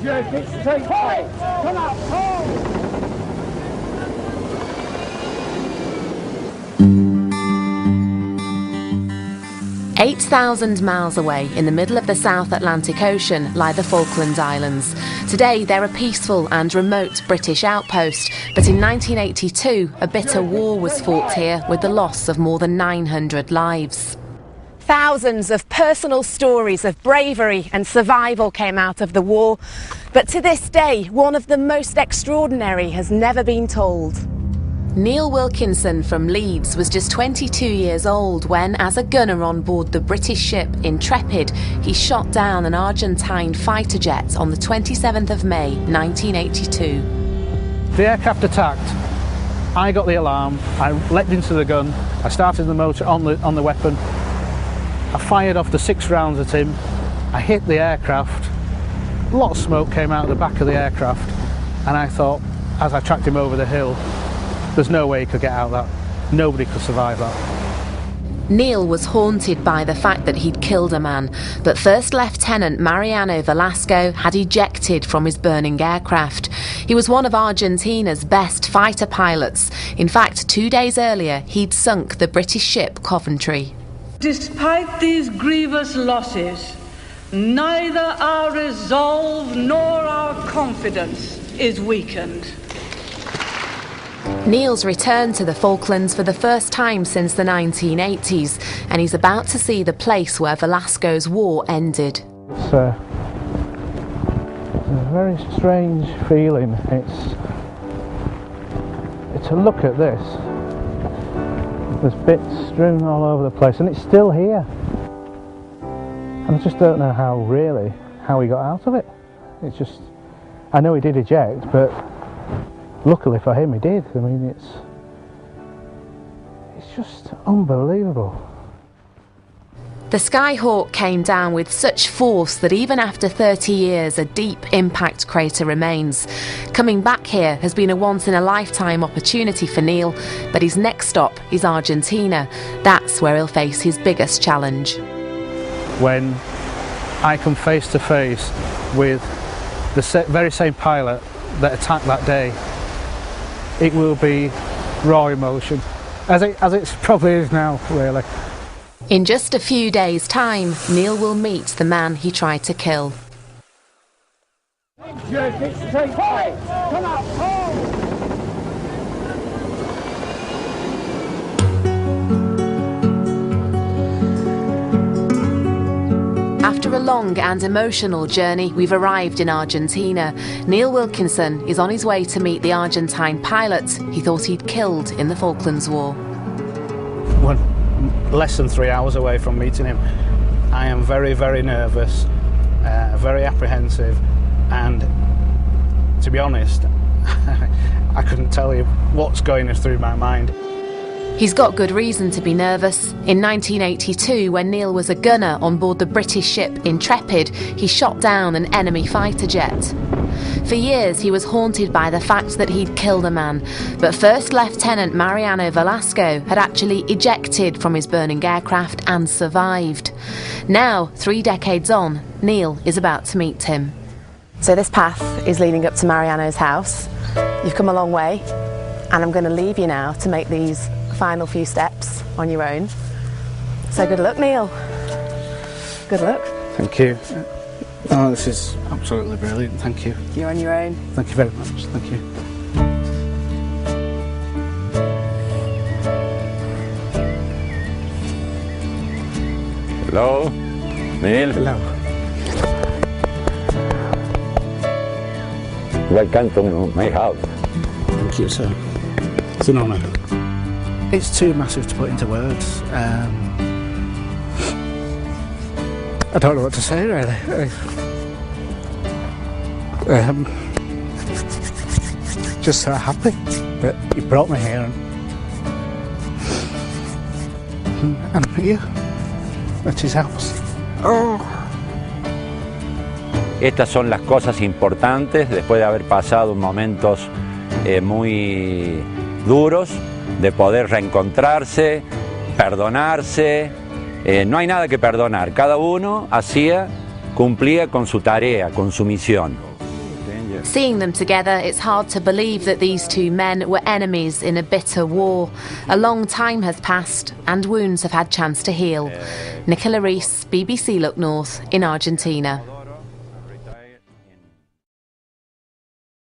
jerk it straight. Hey, come out, hold! 8,000 miles away in the middle of the South Atlantic Ocean lie the Falkland Islands. Today they're a peaceful and remote British outpost, but in 1982 a bitter war was fought here with the loss of more than 900 lives. Thousands of personal stories of bravery and survival came out of the war, but to this day one of the most extraordinary has never been told. Neil Wilkinson from Leeds was just 22 years old when, as a gunner on board the British ship Intrepid, he shot down an Argentine fighter jet on the 27th of May 1982. The aircraft attacked. I got the alarm, I leapt into the gun, I started the motor on the weapon, I fired off the 6 rounds at him, I hit the aircraft, a lot of smoke came out of the back of the aircraft, and I thought, as I tracked him over the hill, there's no way he could get out of that. Nobody could survive that. Neil was haunted by the fact that he'd killed a man, but First Lieutenant Mariano Velasco had ejected from his burning aircraft. He was one of Argentina's best fighter pilots. In fact, 2 days earlier, he'd sunk the British ship Coventry. Despite these grievous losses, neither our resolve nor our confidence is weakened. Neil's returned to the Falklands for the first time since the 1980s, and he's about to see the place where Velasco's war ended. It's a very strange feeling. It's a look at this. There's bits strewn all over the place, and it's still here. And I just don't know how he got out of it. It's just, I know he did eject, but luckily for him he did. I mean, it's just unbelievable. The Skyhawk came down with such force that even after 30 years a deep impact crater remains. Coming back here has been a once-in-a-lifetime opportunity for Neil, but his next stop is Argentina. That's where he'll face his biggest challenge. When I come face to face with the very same pilot that attacked that day, it will be raw emotion, as it probably is now, really. In just a few days' time, Neil will meet the man he tried to kill. Jerk it straight. Hey, come out, hold! After a long and emotional journey, we've arrived in Argentina. Neil Wilkinson is on his way to meet the Argentine pilot he thought he'd killed in the Falklands War. We're less than 3 hours away from meeting him. I am very, very nervous, very apprehensive, and to be honest, I couldn't tell you what's going through my mind. He's got good reason to be nervous. In 1982, when Neil was a gunner on board the British ship Intrepid, he shot down an enemy fighter jet. For years, he was haunted by the fact that he'd killed a man, but First Lieutenant Mariano Velasco had actually ejected from his burning aircraft and survived. Now, 3 decades on, Neil is about to meet him. So this path is leading up to Mariano's house. You've come a long way, and I'm going to leave you now to make these final few steps on your own. So good luck, Neil. Good luck. Thank you. Oh, this is absolutely brilliant. Thank you. You're on your own. Thank you very much. Thank you. Hello, Neil. Hello. Welcome to my house. Thank you, sir. It's an honour. It's too massive to put into words. I don't know what to say, really. Just so happy that you brought me here and met you at his house. Oh. Estas son las cosas importantes después de haber pasado momentos muy duros, de poder reencontrarse, perdonarse. No hay nada que perdonar, cada uno cumplía con su tarea, con su misión. Seeing them together, it's hard to believe that these two men were enemies in a bitter war. A long time has passed and wounds have had chance to heal. Nicola Rees, BBC Look North in Argentina.